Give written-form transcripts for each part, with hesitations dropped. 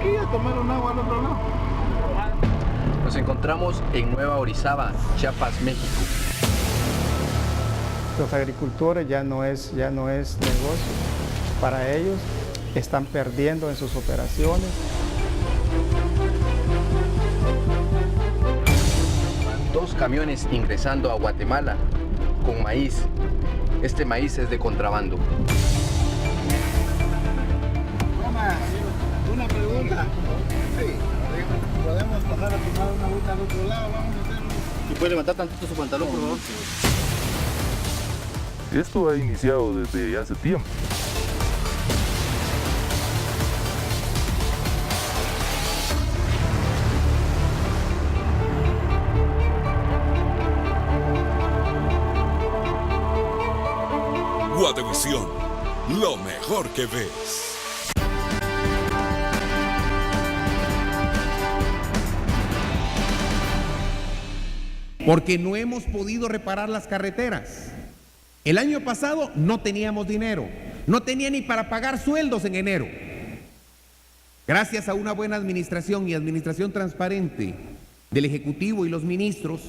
aquí a tomar un agua al otro lado. Nos encontramos en Nueva Orizaba, Chiapas, México. Los agricultores ya no es negocio. Para ellos están perdiendo en sus operaciones. Dos camiones ingresando a Guatemala con maíz. Este maíz es de contrabando. Una pregunta. Sí, podemos pasar a tomar una agüita al otro lado, vamos a hacerlo. ¿Y puede levantar tantito su pantalón, por favor? Esto ha iniciado desde hace tiempo. Guatevisión, lo mejor que ves. Porque no hemos podido reparar las carreteras. El año pasado no teníamos dinero, no tenía ni para pagar sueldos en enero. Gracias a una buena administración y administración transparente del Ejecutivo y los ministros,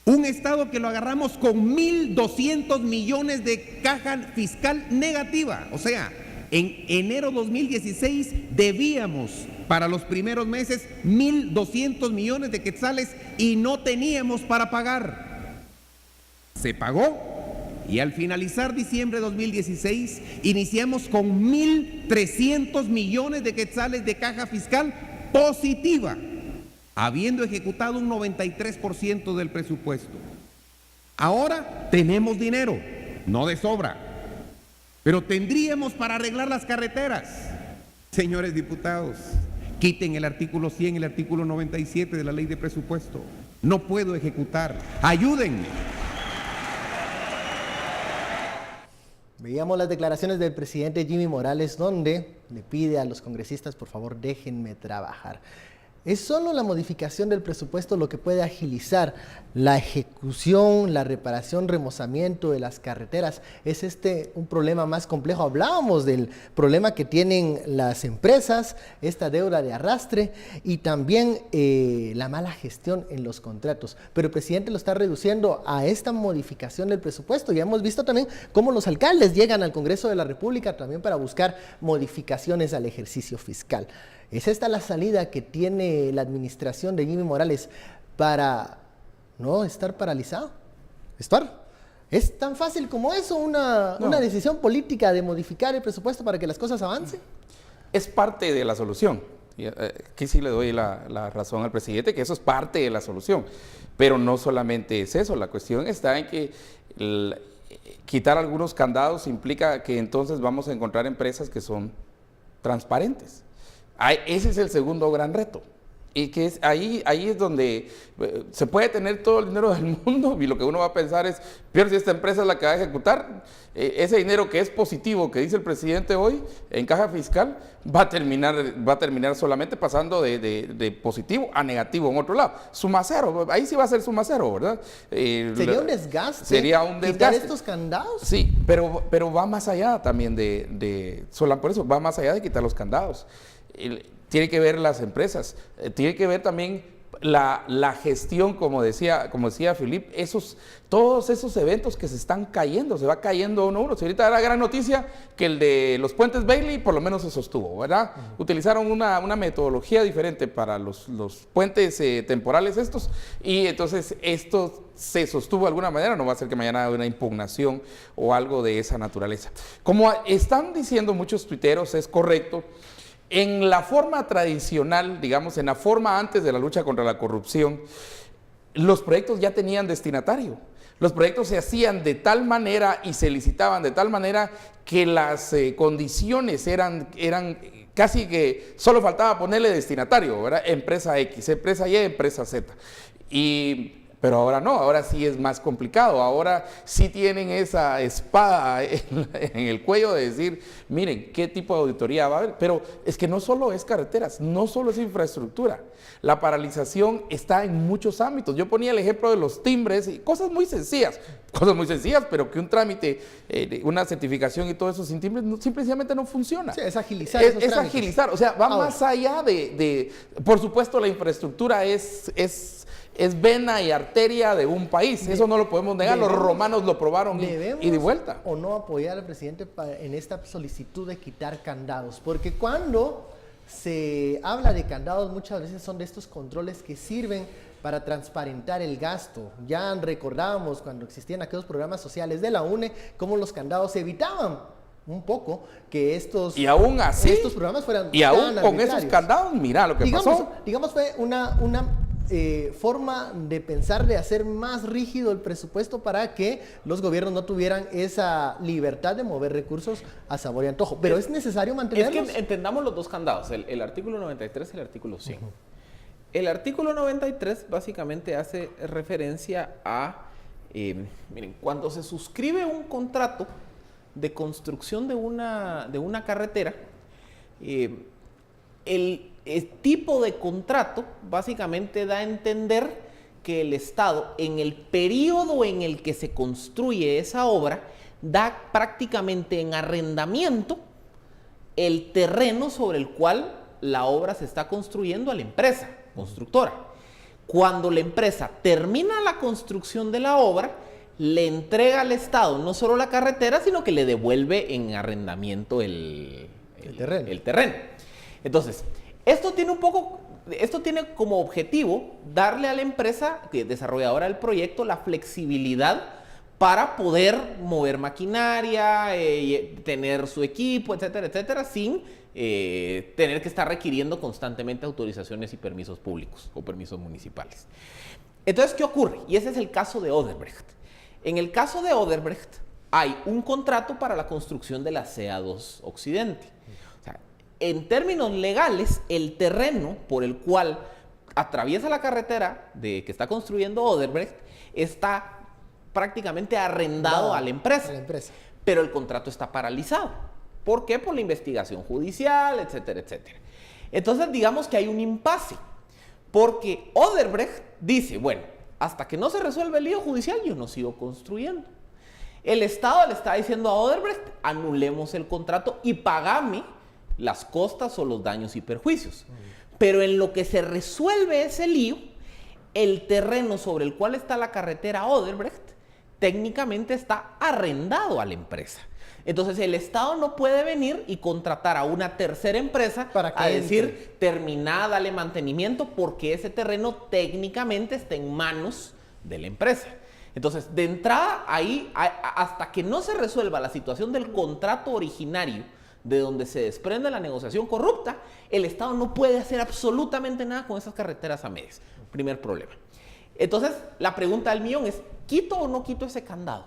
un Estado que lo agarramos con 1.200 millones de caja fiscal negativa. O sea, en enero 2016 debíamos para los primeros meses 1.200 millones de quetzales y no teníamos para pagar. Se pagó y al finalizar diciembre de 2016 iniciamos con 1.300 millones de quetzales de caja fiscal positiva, habiendo ejecutado un 93% del presupuesto. Ahora tenemos dinero, no de sobra, pero tendríamos para arreglar las carreteras. Señores diputados, quiten el artículo 100 y el artículo 97 de la ley de presupuesto. No puedo ejecutar. Ayúdenme. Veíamos las declaraciones del presidente Jimmy Morales, donde le pide a los congresistas, por favor, déjenme trabajar. ¿Es solo la modificación del presupuesto lo que puede agilizar la ejecución, la reparación, remozamiento de las carreteras? ¿Es este un problema más complejo? Hablábamos del problema que tienen las empresas, esta deuda de arrastre y también la mala gestión en los contratos. Pero el presidente lo está reduciendo a esta modificación del presupuesto. Ya hemos visto también cómo los alcaldes llegan al Congreso de la República también para buscar modificaciones al ejercicio fiscal. ¿Es esta la salida que tiene la administración de Jimmy Morales para no estar paralizado? ¿Es tan fácil como eso, una decisión política de modificar el presupuesto para que las cosas avancen? Es parte de la solución. Aquí sí le doy la razón al presidente, que eso es parte de la solución. Pero no solamente es eso, la cuestión está en que quitar algunos candados implica que entonces vamos a encontrar empresas que son transparentes. Ese es el segundo gran reto. Y que es ahí es donde se puede tener todo el dinero del mundo y lo que uno va a pensar es, pero si esta empresa es la que va a ejecutar, ese dinero que es positivo, que dice el presidente hoy, en caja fiscal, va a terminar solamente pasando de positivo a negativo en otro lado. Suma cero, ahí sí va a ser suma cero, ¿verdad? ¿Sería un desgaste? Sería un desgaste. ¿Quitar estos candados? Sí, pero va más allá también por eso, va más allá de quitar los candados. Tiene que ver las empresas, tiene que ver también la gestión, como decía Philip, todos esos eventos que se están cayendo, se va cayendo uno a uno. Si ahorita era gran noticia que el de los puentes Bailey por lo menos se sostuvo, ¿verdad? Utilizaron una metodología diferente para los puentes temporales estos, y entonces esto se sostuvo de alguna manera, no va a ser que mañana haya una impugnación o algo de esa naturaleza. Como están diciendo muchos tuiteros, es correcto. En la forma tradicional, digamos, en la forma antes de la lucha contra la corrupción, los proyectos ya tenían destinatario. Los proyectos se hacían de tal manera y se licitaban de tal manera que las condiciones eran casi que solo faltaba ponerle destinatario, ¿verdad? Empresa X, empresa Y, empresa Z. Y Pero ahora no, ahora sí es más complicado, ahora sí tienen esa espada en el cuello de decir, miren, ¿qué tipo de auditoría va a haber? Pero es que no solo es carreteras, no solo es infraestructura, la paralización está en muchos ámbitos. Yo ponía el ejemplo de los timbres y cosas muy sencillas, pero que un trámite, una certificación y todo eso sin timbres simplemente no funciona. Sí, es agilizar Es agilizar, o sea, va más allá por supuesto, la infraestructura es vena y arteria de un país, eso no lo podemos negar, los romanos lo probaron y de vuelta. ¿O no apoyar al presidente en esta solicitud de quitar candados? Porque cuando se habla de candados, muchas veces son de estos controles que sirven para transparentar el gasto. Ya recordábamos cuando existían aquellos programas sociales de la UNE, cómo los candados evitaban un poco que estos programas fueran y aún con arbitrarios. Esos candados, mira lo que pasó. Digamos fue una forma de pensar de hacer más rígido el presupuesto para que los gobiernos no tuvieran esa libertad de mover recursos a sabor y antojo. Pero es necesario mantenerlos. Es que entendamos los dos candados, el artículo 93 y el artículo 100. El artículo 93 básicamente hace referencia a, miren, cuando se suscribe un contrato de construcción de una carretera, el tipo de contrato básicamente da a entender que el Estado, en el periodo en el que se construye esa obra, da prácticamente en arrendamiento el terreno sobre el cual la obra se está construyendo a la empresa constructora. Cuando la empresa termina la construcción de la obra, le entrega al Estado no solo la carretera, sino que le devuelve en arrendamiento el terreno. Entonces, esto tiene como objetivo darle a la empresa desarrolladora del proyecto la flexibilidad para poder mover maquinaria, tener su equipo, etcétera, etcétera, sin tener que estar requiriendo constantemente autorizaciones y permisos públicos o permisos municipales. Entonces, ¿qué ocurre? Y ese es el caso de Odebrecht. En el caso de Odebrecht hay un contrato para la construcción de la CA2 Occidente. En términos legales, el terreno por el cual atraviesa la carretera que está construyendo Odebrecht está prácticamente arrendado a la empresa. Pero el contrato está paralizado. ¿Por qué? Por la investigación judicial, etcétera, etcétera. Entonces, digamos que hay un impasse. Porque Odebrecht dice, bueno, hasta que no se resuelva el lío judicial, yo no sigo construyendo. El Estado le está diciendo a Odebrecht, anulemos el contrato y pagame las costas o los daños y perjuicios. Pero en lo que se resuelve ese lío, el terreno sobre el cual está la carretera Odebrecht técnicamente está arrendado a la empresa. Entonces el Estado no puede venir y contratar a una tercera empresa a decir, terminá, dale mantenimiento, porque ese terreno técnicamente está en manos de la empresa. Entonces, de entrada, ahí, hasta que no se resuelva la situación del contrato originario, de donde se desprende la negociación corrupta, el Estado no puede hacer absolutamente nada con esas carreteras a medias. Primer problema. Entonces, la pregunta del millón es, ¿quito o no quito ese candado?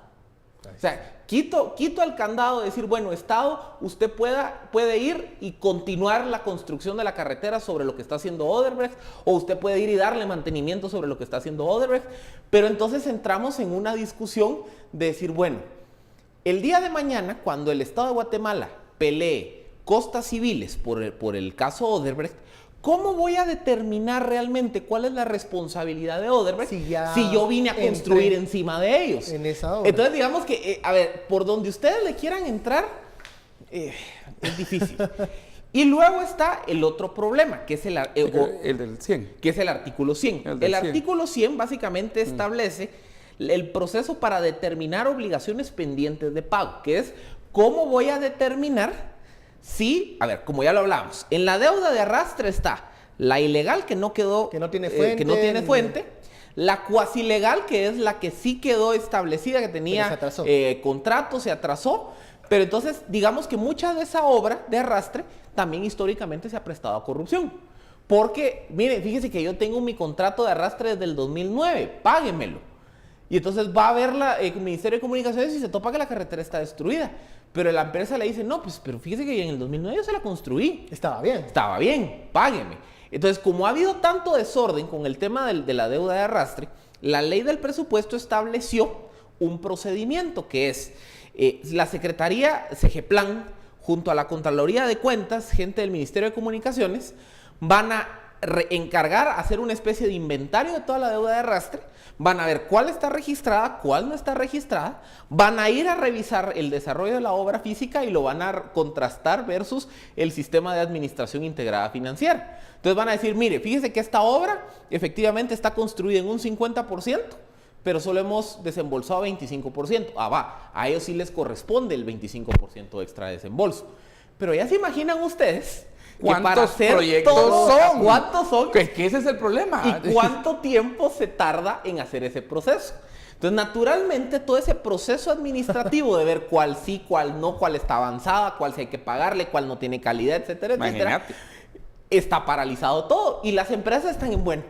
O sea, quito el candado de decir, bueno, Estado, usted puede ir y continuar la construcción de la carretera sobre lo que está haciendo Odebrecht, o usted puede ir y darle mantenimiento sobre lo que está haciendo Odebrecht, pero entonces entramos en una discusión de decir, bueno, el día de mañana, cuando el Estado de Guatemala pelee costas civiles por el caso Odebrecht, ¿cómo voy a determinar realmente cuál es la responsabilidad de Odebrecht si yo vine a construir encima de ellos? En esa obra. Entonces, digamos que, a ver, por donde ustedes le quieran entrar, es difícil. Y luego está el otro problema, que es el del 100. Que es el artículo 100. El artículo 100 básicamente establece el proceso para determinar obligaciones pendientes de pago, que es cómo voy a determinar si, a ver, como ya lo hablamos, en la deuda de arrastre está la ilegal que no tiene fuente, la cuasi legal que es la que sí quedó establecida, que tenía contrato, se atrasó, pero entonces digamos que mucha de esa obra de arrastre también históricamente se ha prestado a corrupción. Porque, mire, fíjese que yo tengo mi contrato de arrastre desde el 2009, páguemelo. Y entonces va a ver el Ministerio de Comunicaciones y se topa que la carretera está destruida. Pero la empresa le dice, no, pues, pero fíjese que en el 2009 yo se la construí. Estaba bien. Estaba bien, págueme. Entonces, como ha habido tanto desorden con el tema de la deuda de arrastre, La ley del presupuesto estableció un procedimiento que es la Secretaría Segeplan junto a la Contraloría de Cuentas, gente del Ministerio de Comunicaciones, van a encargar hacer una especie de inventario de toda la deuda de arrastre, van a ver cuál está registrada, cuál no está registrada, van a ir a revisar el desarrollo de la obra física y lo van a contrastar versus el sistema de administración integrada financiera. Entonces van a decir, mire, fíjese que esta obra efectivamente está construida en un 50%, pero solo hemos desembolsado 25%. A ellos sí les corresponde el 25% extra de desembolso. Pero ya se imaginan ustedes ¿cuántos proyectos son? ¿Cuántos son? Que ese es el problema. ¿Y cuánto tiempo se tarda en hacer ese proceso? Entonces, naturalmente, todo ese proceso administrativo de ver cuál sí, cuál no, cuál está avanzada, cuál sí hay que pagarle, cuál no tiene calidad, etcétera, etcétera, está paralizado todo. Y las empresas están en, bueno,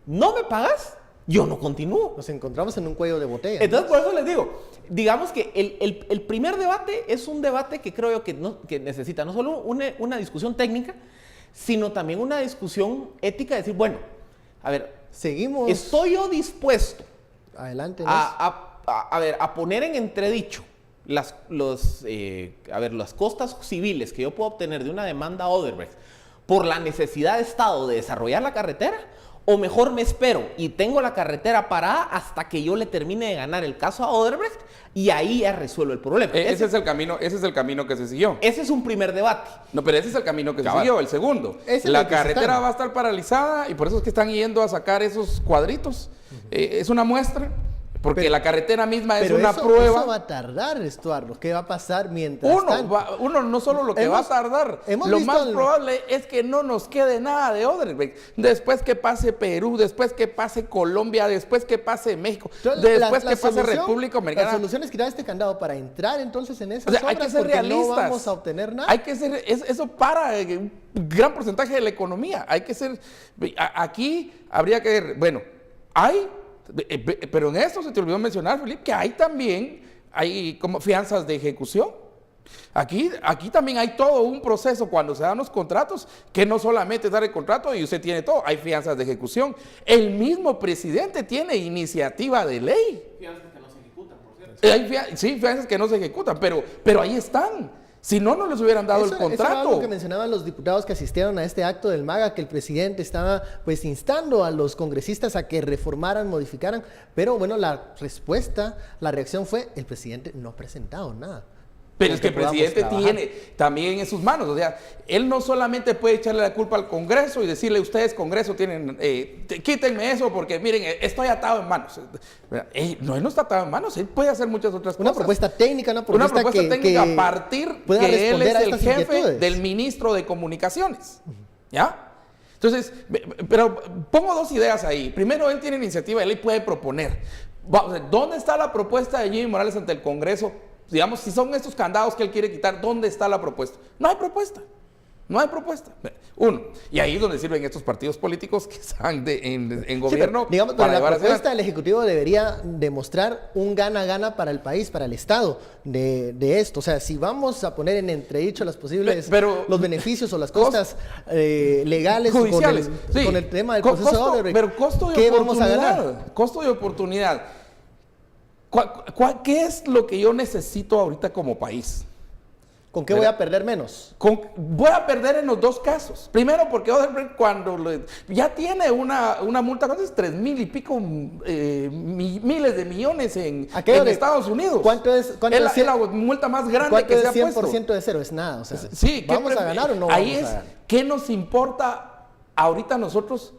¿no me pagas? Yo no continúo. Nos encontramos en un cuello de botella. Entonces, por eso les digo, digamos que el primer debate es un debate que creo yo que necesita no solo una discusión técnica, sino también una discusión ética de decir, bueno, a ver, seguimos. ¿Estoy yo dispuesto adelante a poner en entredicho las costas civiles que yo puedo obtener de una demanda a Odebrecht por la necesidad de Estado de desarrollar la carretera? O mejor me espero y tengo la carretera parada hasta que yo le termine de ganar el caso a Odebrecht y ahí ya resuelvo el problema. Ese es el camino que se siguió. Ese es un primer debate. No, pero ese es el camino que se siguió, el segundo. La carretera va a estar paralizada y por eso es que están yendo a sacar esos cuadritos. Es una muestra. Porque la carretera misma es una prueba. Eso va a tardar, Estuardo. ¿Qué va a pasar mientras uno no solo lo que va a tardar. Lo más probable es que no nos quede nada de Odebrecht. Después que pase Perú, después que pase Colombia, después que pase México, después que pase República Dominicana. La solución es quitar este candado para entrar entonces en esas obras, hay que ser realistas. No vamos a obtener nada. Hay que ser, eso para un gran porcentaje de la economía. Hay que ser, aquí habría que, bueno, pero en esto se te olvidó mencionar, Felipe, que hay como fianzas de ejecución. Aquí también hay todo un proceso cuando se dan los contratos, que no solamente es dar el contrato y usted tiene todo, hay fianzas de ejecución. El mismo presidente tiene iniciativa de ley. Fianzas que no se ejecutan, por cierto. Sí, fianzas que no se ejecutan, pero ahí están. Si no, no les hubieran dado el contrato. Eso era algo que mencionaban los diputados que asistieron a este acto del MAGA, que el presidente estaba pues instando a los congresistas a que reformaran, modificaran, pero bueno, la reacción fue, el presidente no ha presentado nada. Pero es que el presidente tiene también en sus manos, o sea, él no solamente puede echarle la culpa al Congreso y decirle, ustedes Congreso tienen, quítenme eso porque miren, estoy atado en manos. Él no está atado en manos, él puede hacer muchas otras cosas. Una propuesta técnica, una propuesta técnica a partir que él es el jefe del ministro de Comunicaciones, ¿ya? Entonces, pero pongo dos ideas ahí. Primero, él tiene iniciativa, él puede proponer. ¿Dónde está la propuesta de Jimmy Morales ante el Congreso? Digamos, si son estos candados que él quiere quitar, ¿dónde está la propuesta? No hay propuesta. No hay propuesta. Uno. Y ahí es donde sirven estos partidos políticos que están en gobierno. Sí, digamos, pero la propuesta del Ejecutivo debería demostrar un gana-gana para el país, para el Estado de esto. O sea, si vamos a poner en entredicho las posibles, los beneficios o las costas legales judiciales con el tema del proceso de Odebrecht, pero costo de ¿qué oportunidad, vamos a ganar? Costo de oportunidad. ¿Qué es lo que yo necesito ahorita como país? ¿Con qué voy a perder menos? Voy a perder en los dos casos. Primero, porque Odebrecht ya tiene una multa, ¿cuánto es? 3,000 y pico miles de millones en Estados Unidos. ¿Cuánto es la multa más grande que se ha puesto. 100% de cero? Es nada. O sea, sí, ¿vamos a ganar o no vamos a ganar? ¿Qué nos importa ahorita a nosotros?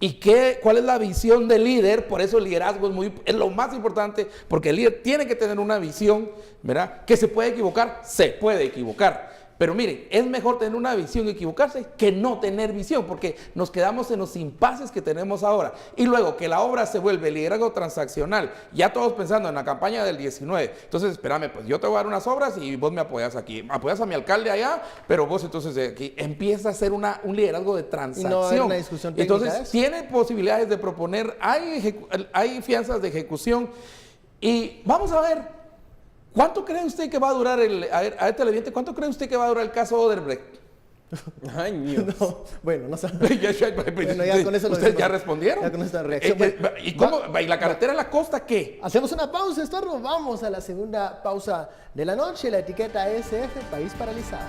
¿Y cuál es la visión del líder? Por eso el liderazgo es lo más importante, porque el líder tiene que tener una visión, ¿verdad? Que se puede equivocar. Pero miren, es mejor tener una visión y equivocarse que no tener visión, porque nos quedamos en los impases que tenemos ahora. Y luego que la obra se vuelve liderazgo transaccional, ya todos pensando en la campaña del 19. Entonces, espérame, pues yo te voy a dar unas obras y vos me apoyas aquí. Apoyas a mi alcalde allá, pero vos entonces aquí empieza a ser un liderazgo de transacción. Y no hay una discusión técnica. Entonces, tiene posibilidades de proponer, hay fianzas de ejecución. Y vamos a ver. ¿Cuánto cree usted que va a durar ¿cuánto cree usted que va a durar el caso Odebrecht? Años. No, bueno, no sé. Bueno, ya con eso lo ¿Ustedes decimos. ya respondieron? Ya con esta reacción. Bueno, ¿Y cómo? ¿Y la carretera a la costa qué? hacemos una pausa, Estorno. Vamos a la segunda pausa de la noche. La etiqueta SF, País Paralizado.